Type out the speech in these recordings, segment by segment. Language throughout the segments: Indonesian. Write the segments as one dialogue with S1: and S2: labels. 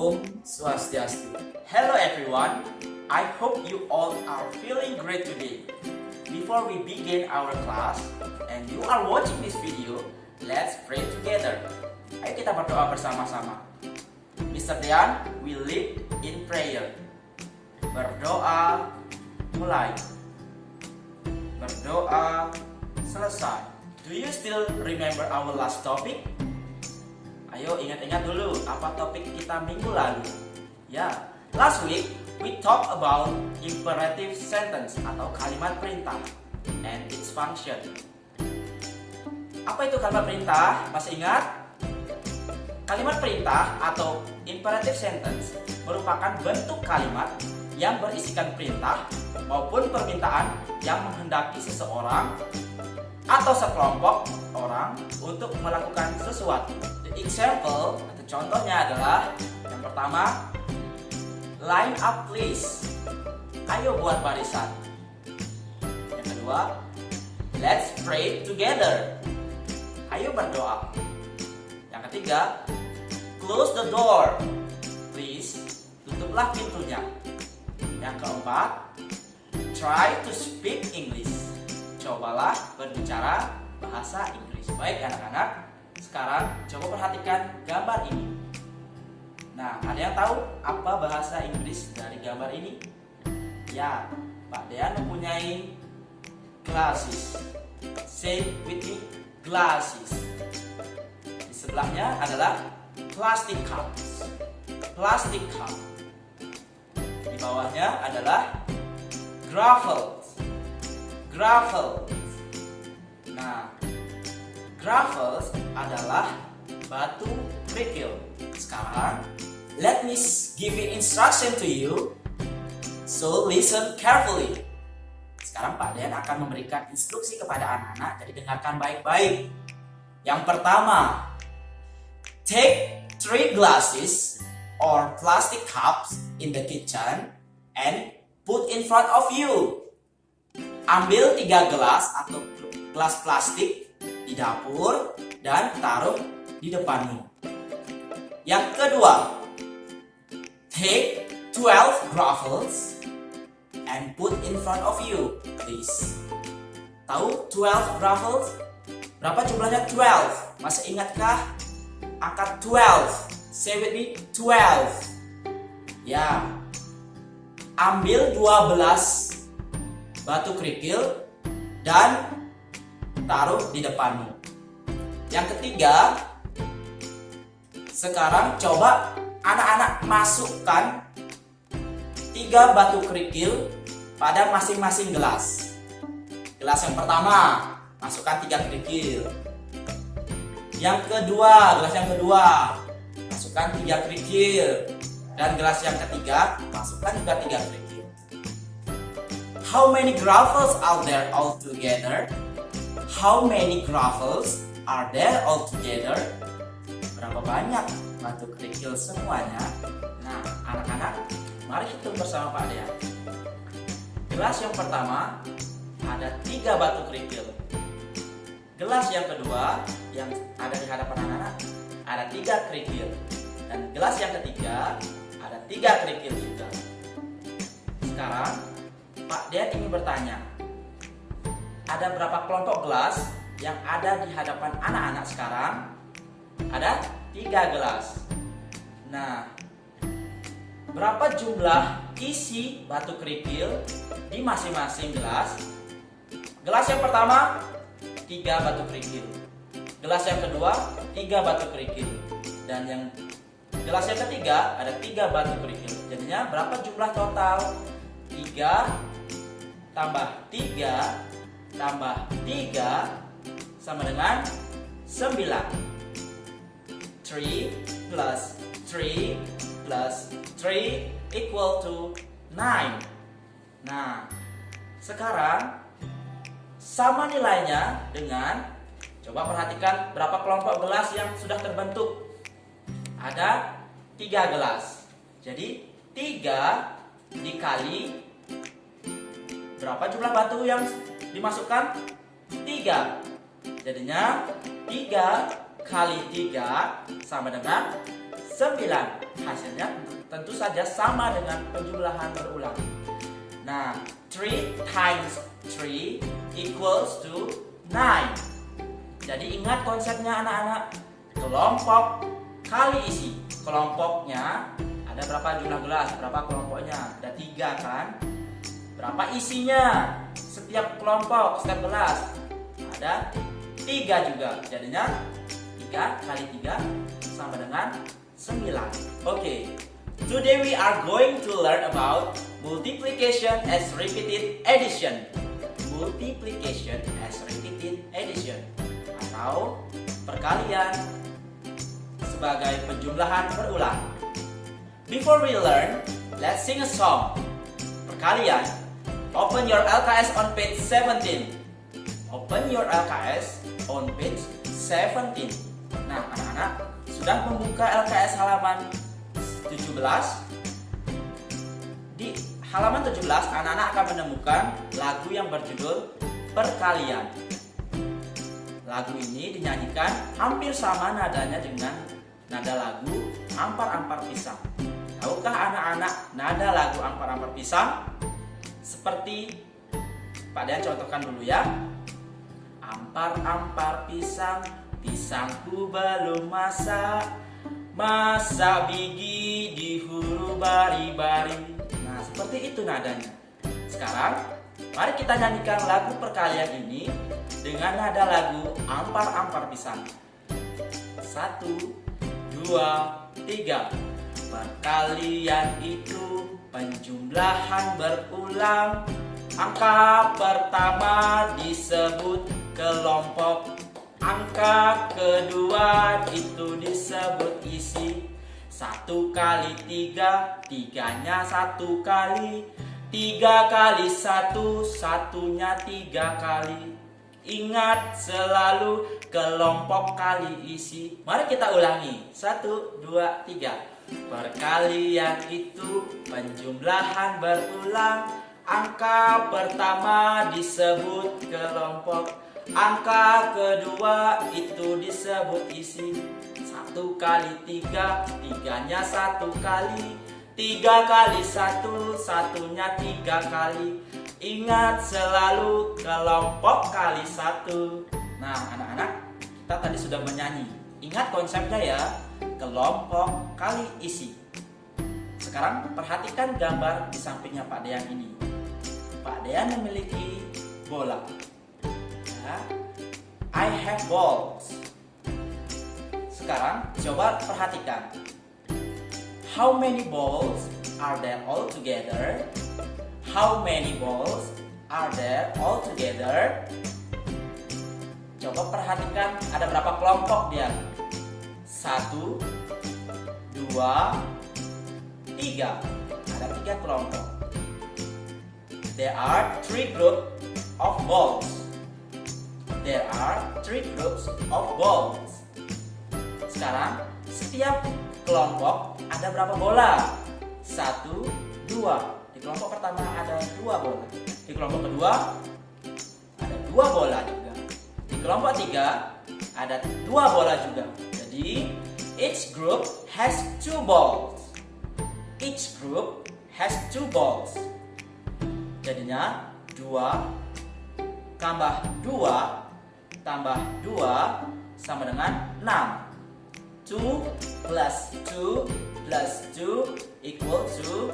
S1: Om Swastiastu. Hello everyone, I hope you all are feeling great today. Before we begin our class and you are watching this video, let's pray together. Ayo kita berdoa bersama-sama. Mr. Dian will lead in prayer. Berdoa mulai. Berdoa selesai. Do you still remember our last topic? Ayo ingat-ingat dulu apa topik kita minggu lalu. Ya, last week we talked about imperative sentence atau kalimat perintah and its function. Apa itu kalimat perintah? Masih ingat? Kalimat perintah atau imperative sentence merupakan bentuk kalimat yang berisikan perintah maupun permintaan yang menghendaki seseorang atau sekelompok orang untuk melakukan sesuatu. The example atau contohnya adalah yang pertama, line up please. Ayo buat barisan. Yang kedua, let's pray together. Ayo berdoa. Yang ketiga, close the door. Please, tutuplah pintunya. Yang keempat, try to speak English. Cobalah berbicara bahasa Inggris. Baik anak-anak, sekarang coba perhatikan gambar ini. Nah, ada yang tahu apa bahasa Inggris dari gambar ini? Ya, Pak Dean mempunyai glasses. Say with me, glasses. Di sebelahnya adalah plastic cups. Plastic cup. Di bawahnya adalah gravel. Gravel. Nah, gravels adalah batu kerikil. Sekarang, let me give you instruction to you. So listen carefully. Sekarang Pak Dean akan memberikan instruksi kepada anak-anak, jadi dengarkan baik-baik. Yang pertama, take 3 glasses or plastic cups in the kitchen and put in front of you. Ambil 3 gelas atau gelas plastik di dapur dan taruh di depanmu. Yang kedua, take 12 gravels and put in front of you, please. Tahu 12 gravels? Berapa jumlahnya 12? Masih ingatkah angka 12? Say with me, 12. Ya. Ambil 12 batu kerikil dan taruh di depanmu. Yang ketiga, sekarang coba anak-anak masukkan 3 batu kerikil pada masing-masing gelas. Gelas yang pertama, masukkan 3 kerikil. Yang kedua, gelas yang kedua, masukkan 3 kerikil. Dan gelas yang ketiga, masukkan juga 3 kerikil. How many gravels are there all together? How many gravels are there all together? Berapa banyak batu kerikil semuanya? Nah, anak-anak, mari hitung bersama Pak Dean. Gelas yang pertama ada 3 batu kerikil. Gelas yang kedua yang ada di hadapan anak-anak ada 3 kerikil. Dan gelas yang ketiga ada 3 kerikil juga. Sekarang Pak Dean ingin bertanya, ada berapa kelompok gelas yang ada di hadapan anak-anak sekarang? Ada 3 gelas. Nah, berapa jumlah isi batu kerikil di masing-masing gelas? Gelas yang pertama 3 batu kerikil. Gelas yang kedua 3 batu kerikil. Dan yang gelas yang ketiga ada 3 batu kerikil. Jadinya berapa jumlah total? 3 tambah 3 tambah 3 sama dengan 9. 3 plus 3 plus 3 equal to 9. Nah, sekarang sama nilainya dengan, coba perhatikan berapa kelompok gelas yang sudah terbentuk. Ada 3 gelas. Jadi 3 dikali berapa jumlah batu yang dimasukkan? 3. Jadinya 3 kali 3 sama dengan 9. Hasilnya tentu saja sama dengan penjumlahan berulang. Nah, 3 times 3 equals to 9. Jadi ingat konsepnya anak-anak. Kelompok kali isi. Kelompoknya ada berapa jumlah gelas? Berapa kelompoknya? Ada 3 kan? Berapa isinya? Setiap kelompok, setiap gelas ada 3 juga. Jadinya 3 kali 3 sama dengan 9. Oke. Today we are going to learn about multiplication as repeated addition. Multiplication as repeated addition atau perkalian sebagai penjumlahan berulang. Before we learn, let's sing a song. Perkalian. Open your LKS on page 17. Open your LKS on page 17. Nah, anak-anak sudah membuka LKS halaman 17. Di halaman 17, anak-anak akan menemukan lagu yang berjudul Perkalian. Lagu ini dinyanyikan hampir sama nadanya dengan nada lagu Ampar-Ampar Pisang. Tahukah anak-anak nada lagu Ampar-Ampar Pisang? Seperti Pak Dean contohkan dulu ya. Ampar-ampar pisang, pisangku belum masak, masak gigi di huru bari-bari. Nah, seperti itu nadanya. Sekarang, mari kita nyanyikan lagu perkalian ini dengan nada lagu Ampar-Ampar Pisang. 1, 2, 3. Perkalian itu penjumlahan berulang. Angka pertama disebut kelompok, angka kedua itu disebut isi. 1 kali 3, 3-nya 1 kali. 3 kali 1, 1-nya 3 kali. Ingat selalu kelompok kali isi. Mari kita ulangi. 1, 2, 3. Perkalian itu penjumlahan berulang. Angka pertama disebut kelompok, angka kedua itu disebut isi. 1 kali 3, 3-nya 1 kali. 3 kali 1, 1-nya 3 kali. Ingat selalu kelompok kali 1. Nah, anak-anak, kita tadi sudah menyanyi. Ingat konsepnya ya, kelompok kali isi. Sekarang perhatikan gambar di sampingnya Pak Dean ini. Pak Dean memiliki bola. Ya. I have balls. Sekarang coba perhatikan. How many balls are there all together? How many balls are there all together? Coba perhatikan ada berapa kelompok dia. 1, 2, 3. Ada 3 kelompok. There are 3 groups of balls. There are 3 groups of balls. Sekarang setiap kelompok ada berapa bola? 1, 2. Di kelompok pertama ada 2 bola. Di kelompok kedua ada 2 bola juga. Di kelompok 3 ada 2 bola juga. Jadi each group has 2 balls. Each group has 2 balls. Jadinya 2 tambah 2 tambah 2 sama dengan 6. 2 plus 2 plus 2 equal to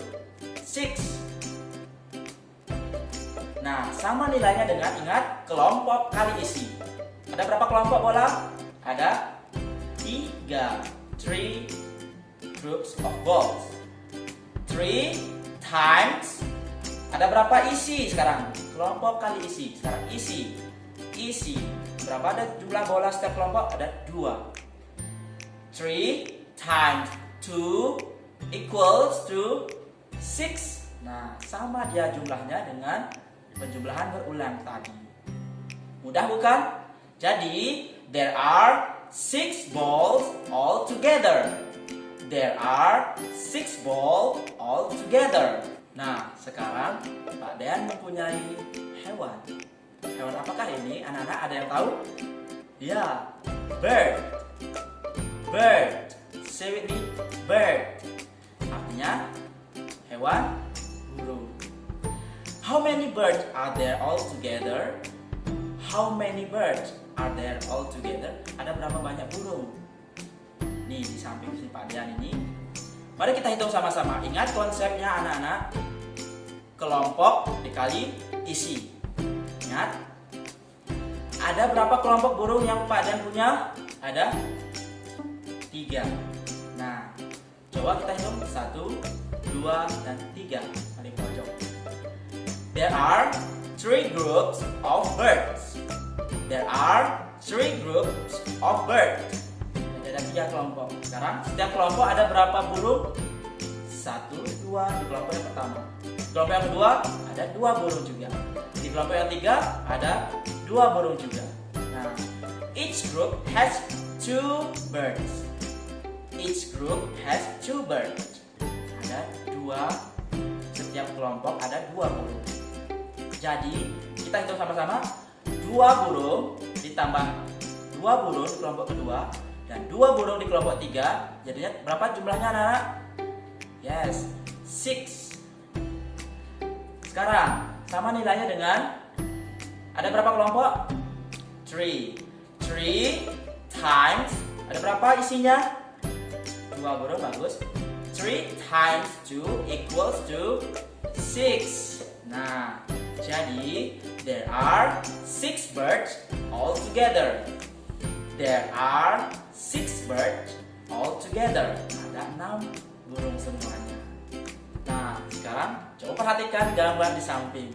S1: 6. Nah, sama nilainya dengan ingat kelompok kali isi. Ada berapa kelompok bola? Ada 3. 3 groups of balls. 3 times. Ada berapa isi sekarang? Kelompok kali isi. Sekarang isi. Isi. Berapa ada jumlah bola setiap kelompok? Ada 2. 3 times 2 equals to 6. Nah, sama dia jumlahnya dengan penjumlahan berulang tadi. Mudah bukan? Jadi, there are 6 balls all together. There are 6 balls all together. Nah, sekarang Pak Dean mempunyai hewan. Hewan apakah ini? Anak-anak ada yang tahu? Ya, bird. Bird. Say with me, bird. Artinya hewan burung. How many birds are there all together? How many birds are there all together? Ada berapa banyak burung? Nih di samping si Pak Dian ini. Mari kita hitung sama-sama. Ingat konsepnya anak-anak. Kelompok dikali isi. Ingat. Ada berapa kelompok burung yang Pak Dian punya? Ada 3. Nah, coba kita hitung 1, 2, dan 3. Paling pojok. There are 3 groups of birds. There are 3 groups of birds. Jadi ada 3 kelompok. Sekarang setiap kelompok ada berapa burung? 1, 2 di kelompok yang pertama. Di kelompok yang kedua ada 2 burung juga. Di kelompok yang ketiga ada 2 burung juga. Nah, each group has 2 birds. Each group has 2 birds. Ada 2. Setiap kelompok ada 2 burung. Jadi kita hitung sama-sama, 2 burung ditambah 2 burung di kelompok kedua dan 2 burung di kelompok 3. Jadinya berapa jumlahnya anak-anak? Yes, 6. Sekarang sama nilainya dengan, ada berapa kelompok? 3. 3 times, ada berapa isinya? 2 burung, bagus. 3 times 2 equals to 6. Nah, jadi there are 6 birds all together. There are 6 birds all together. Ada 6 burung semuanya. Nah, sekarang coba perhatikan gambar di samping.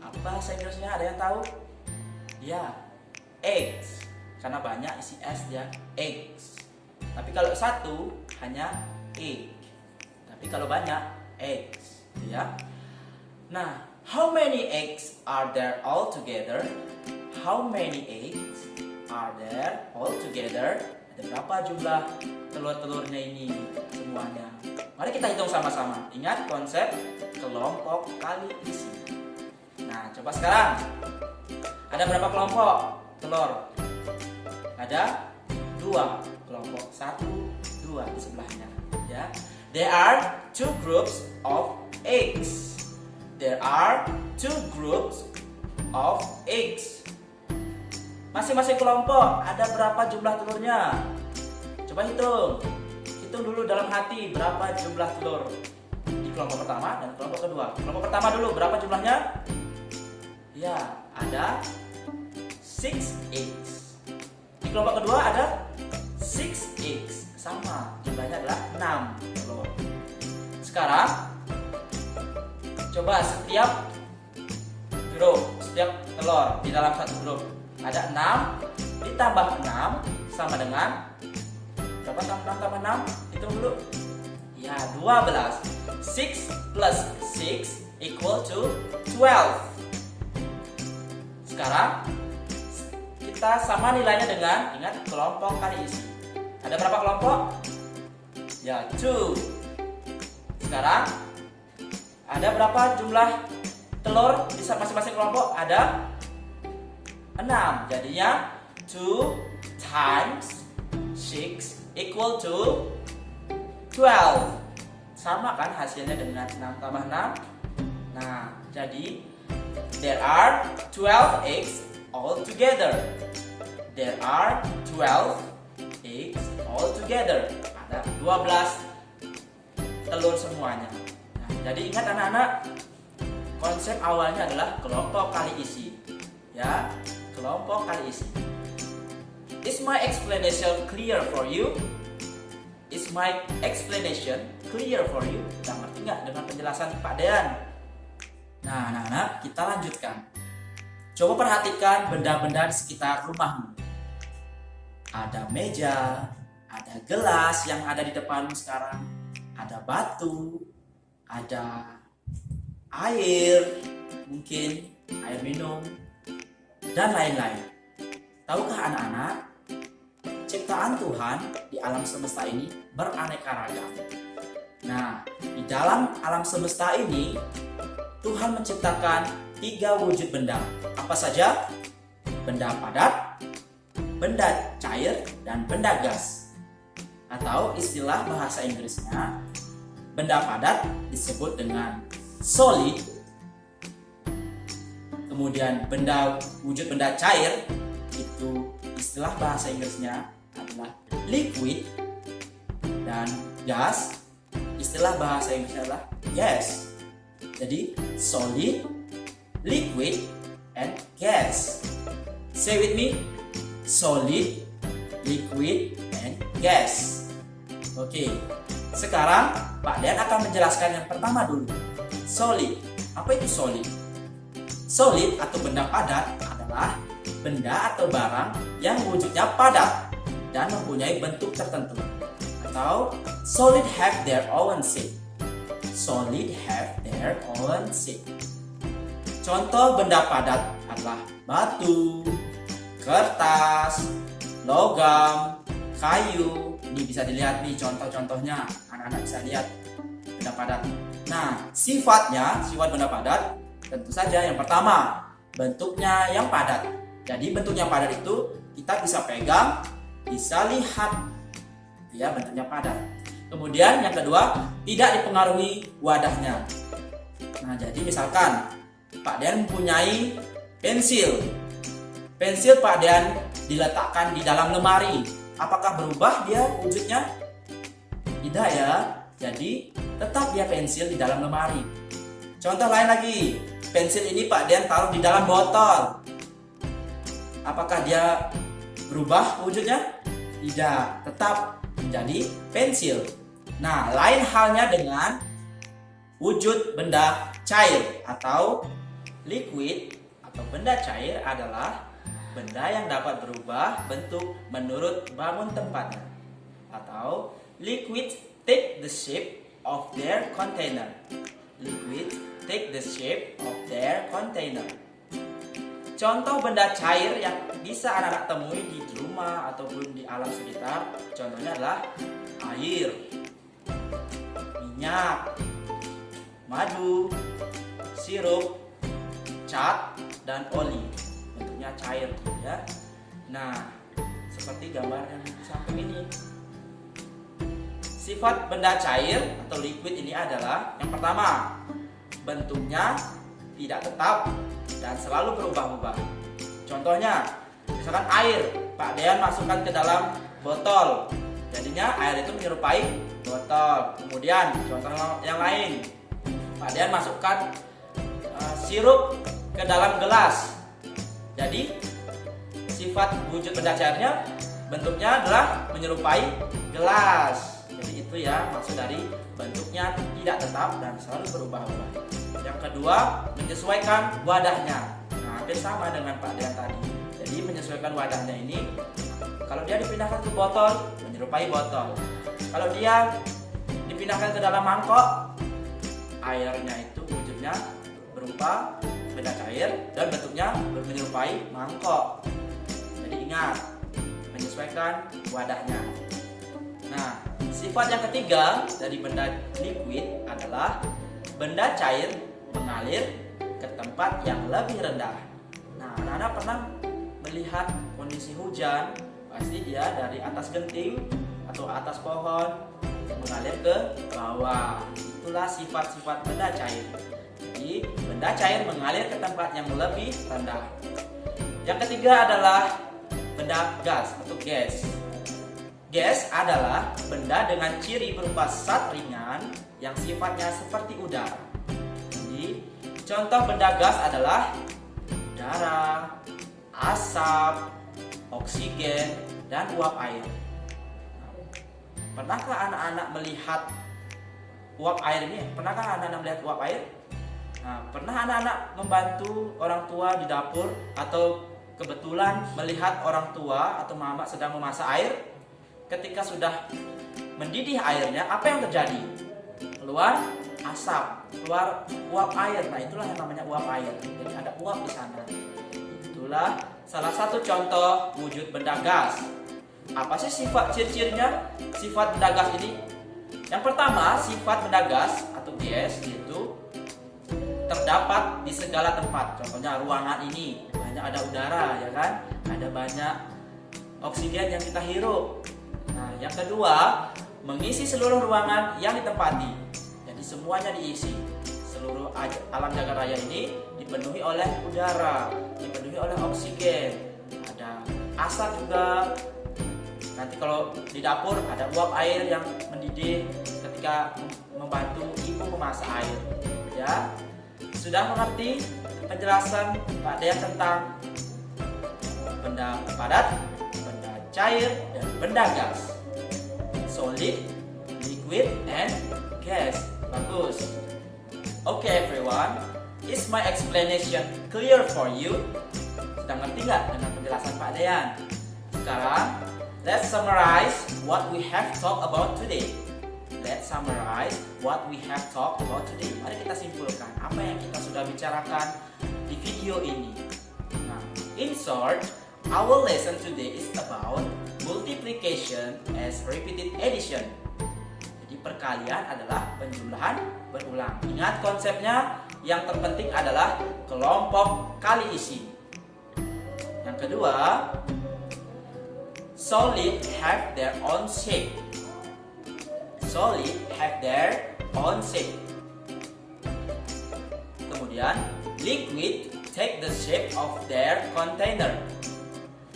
S1: Apa bahasa Inggrisnya, ada yang tahu? Ya, eggs. Karena banyak isi s dia, eggs. Tapi kalau satu hanya egg. Tapi kalau banyak eggs, ya. Nah, how many eggs are there all together? How many eggs are there all together? Ada berapa jumlah telur-telurnya ini semuanya? Mari kita hitung sama-sama. Ingat konsep kelompok kali isi. Nah, coba sekarang. Ada berapa kelompok telur? Ada 2 kelompok. 1, 2 di sebelahnya. Ya. There are 2 groups of eggs. There are 2 groups of eggs. Masing-masing kelompok ada berapa jumlah telurnya? Coba hitung. Hitung dulu dalam hati berapa jumlah telur di kelompok pertama dan kelompok kedua. Kelompok pertama dulu berapa jumlahnya? Ya, ada 6 eggs. Di kelompok kedua ada 6 eggs. Sama, jumlahnya adalah 6 telur. Sekarang coba setiap grup, setiap telur di dalam satu grup ada 6 ditambah 6 sama dengan berapa? 6 tambah 6, hitung dulu. Ya, 12. 6 plus 6 equal to 12. Sekarang kita sama nilainya dengan, ingat, kelompok kali isi. Ada berapa kelompok? Ya, 2. Sekarang ada berapa jumlah telur di masing-masing kelompok? Ada 6. Jadinya 2 times 6 equal to 12. Sama kan hasilnya dengan 6 tambah 6? Nah, jadi there are 12 eggs all together. There are 12 eggs all together. Ada 12 telur semuanya. Jadi ingat anak-anak, konsep awalnya adalah kelompok kali isi. Ya, kelompok kali isi. Is my explanation clear for you? Is my explanation clear for you? Udah ngerti nggak dengan penjelasan Pak Dean? Nah, anak-anak, kita lanjutkan. Coba perhatikan benda-benda di sekitar rumahmu. Ada meja, ada gelas yang ada di depanmu sekarang, ada batu, ada air, mungkin air minum, dan lain-lain. Tahukah anak-anak, ciptaan Tuhan di alam semesta ini beraneka ragam. Nah, di dalam alam semesta ini, Tuhan menciptakan 3 wujud benda. Apa saja? Benda padat, benda cair, dan benda gas. Atau istilah bahasa Inggrisnya, benda padat disebut dengan solid. Kemudian wujud benda cair itu istilah bahasa Inggrisnya adalah liquid. Dan gas, istilah bahasa Inggrisnya adalah gas. Jadi solid, liquid, and gas. Say with me, solid, liquid, and gas. Oke, sekarang Pak Dean akan menjelaskan yang pertama dulu. Solid. Apa itu solid? Solid atau benda padat adalah benda atau barang yang wujudnya padat dan mempunyai bentuk tertentu. Atau solid have their own shape. Solid have their own shape. Contoh benda padat adalah batu, kertas, logam, kayu. Ini bisa dilihat nih contoh-contohnya. Anak-anak bisa lihat benda padat. Nah, sifat benda padat tentu saja yang pertama, bentuknya yang padat. Jadi bentuknya padat itu kita bisa pegang, bisa lihat. Ya, bentuknya padat. Kemudian yang kedua, tidak dipengaruhi wadahnya. Nah, jadi misalkan Pak Dean mempunyai pensil. Pensil Pak Dean diletakkan di dalam lemari. Apakah berubah dia wujudnya? Tidak ya. Jadi tetap dia pensil di dalam lemari. Contoh lain lagi, pensil ini Pak Dean taruh di dalam botol. Apakah dia berubah wujudnya? Tidak, tetap menjadi pensil. Nah, lain halnya dengan wujud benda cair atau liquid atau benda cair adalah benda yang dapat berubah bentuk menurut bangun tempatnya. Atau liquid take the shape of their container. Liquid take the shape of their container. Contoh benda cair yang bisa anak-anak temui di rumah ataupun di alam sekitar, contohnya adalah air, minyak, madu, sirup, cat, dan oli. Bentuknya cair ya. Nah, seperti gambar yang di samping ini. Sifat benda cair atau liquid ini adalah yang pertama, bentuknya tidak tetap dan selalu berubah-ubah. Contohnya, misalkan air, Pak Dean masukkan ke dalam botol, jadinya air itu menyerupai botol. Kemudian contoh yang lain, Pak Dean masukkan sirup ke dalam gelas, jadi sifat wujud benda cairnya bentuknya adalah menyerupai gelas. Jadi itu ya maksud dari bentuknya tidak tetap dan selalu berubah-ubah. Yang kedua, menyesuaikan wadahnya. Nah, hampir sama dengan Pak Dean tadi. Jadi menyesuaikan wadahnya ini, kalau dia dipindahkan ke botol, menyerupai botol. Kalau dia dipindahkan ke dalam mangkok, airnya itu wujudnya berupa benda cair dan bentuknya menyerupai mangkok. Jadi ingat, menyesuaikan wadahnya. Nah, sifat yang ketiga dari benda liquid adalah benda cair mengalir ke tempat yang lebih rendah. Nah, anak-anak pernah melihat kondisi hujan, pasti dia dari atas genting atau atas pohon mengalir ke bawah. Itulah sifat-sifat benda cair. Jadi, benda cair mengalir ke tempat yang lebih rendah. Yang ketiga adalah benda gas atau gas. Gas adalah benda dengan ciri berupa zat ringan yang sifatnya seperti udara. Jadi, contoh benda gas adalah udara, asap, oksigen, dan uap air. Pernahkah anak-anak melihat uap air ini? Pernahkah anak-anak melihat uap air? Nah, pernah anak-anak membantu orang tua di dapur atau kebetulan melihat orang tua atau mama sedang memasak air? Ketika sudah mendidih airnya, apa yang terjadi? Keluar asap, keluar uap air. Nah, itulah yang namanya uap air. Jadi ada uap di sana. Itulah salah satu contoh wujud benda gas. Apa sih sifat ciri-cirinya sifat benda gas ini? Yang pertama, sifat benda gas atau gas itu terdapat di segala tempat. Contohnya ruangan ini banyak ada udara, ya kan? Ada banyak oksigen yang kita hirup. Nah, yang kedua, mengisi seluruh ruangan yang ditempati. Jadi semuanya diisi. Seluruh alam jagat raya ini dipenuhi oleh udara, dipenuhi oleh oksigen. Ada asap juga. Nanti kalau di dapur ada uap air yang mendidih ketika membantu ibu memasak air. Ya, sudah mengerti penjelasan Pak Dean tentang benda padat, benda cair, dan benda gas. Solid, liquid, and gas. Bagus. Okay everyone, is my explanation clear for you? Sudah ngerti nggak dengan penjelasan Pak Dean? Sekarang, let's summarize what we have talked about today. Let's summarize what we have talked about today. Mari kita simpulkan apa yang kita sudah bicarakan di video ini. Nah, in short, our lesson today is about multiplication as repeated addition. Jadi perkalian adalah penjumlahan berulang. Ingat konsepnya, yang terpenting adalah kelompok kali isi. Yang kedua, solid have their own shape. Solid have their own shape. Kemudian, liquid take the shape of their container.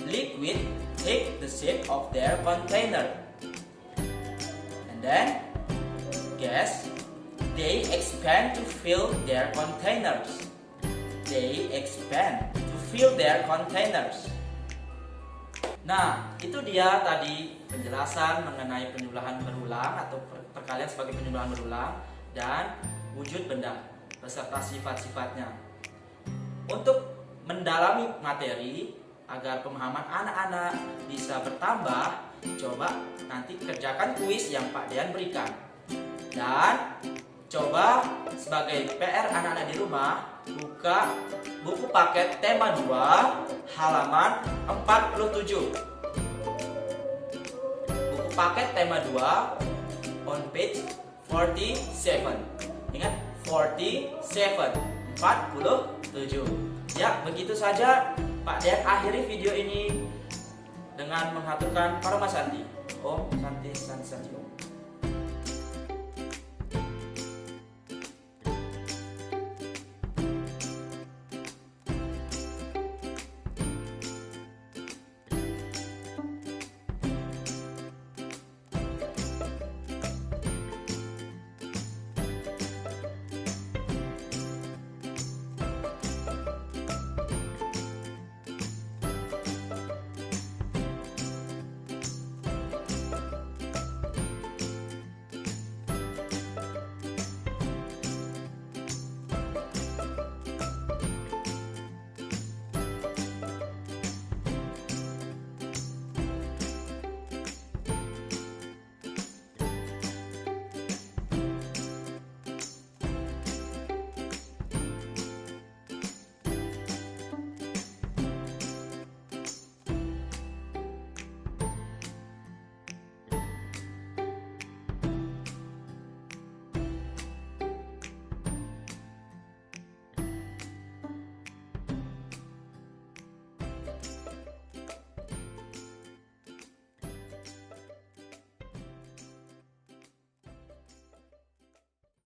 S1: Liquid take the shape of their container. And then, gas, they expand to fill their containers. They expand to fill their containers. Nah, itu dia tadi penjelasan mengenai penjumlahan berulang atau perkalian sebagai penjumlahan berulang dan wujud benda beserta sifat-sifatnya. Untuk mendalami materi agar pemahaman anak-anak bisa bertambah, coba nanti kerjakan kuis yang Pak Dean berikan. Dan coba sebagai PR anak-anak di rumah, buka buku paket tema 2 halaman 47. Buku paket tema 2 on page 47. Ingat 47, 47. Ya, begitu saja Pak Dean akhiri video ini dengan mengaturkan Paramasanti. Om Santi Santi Santi.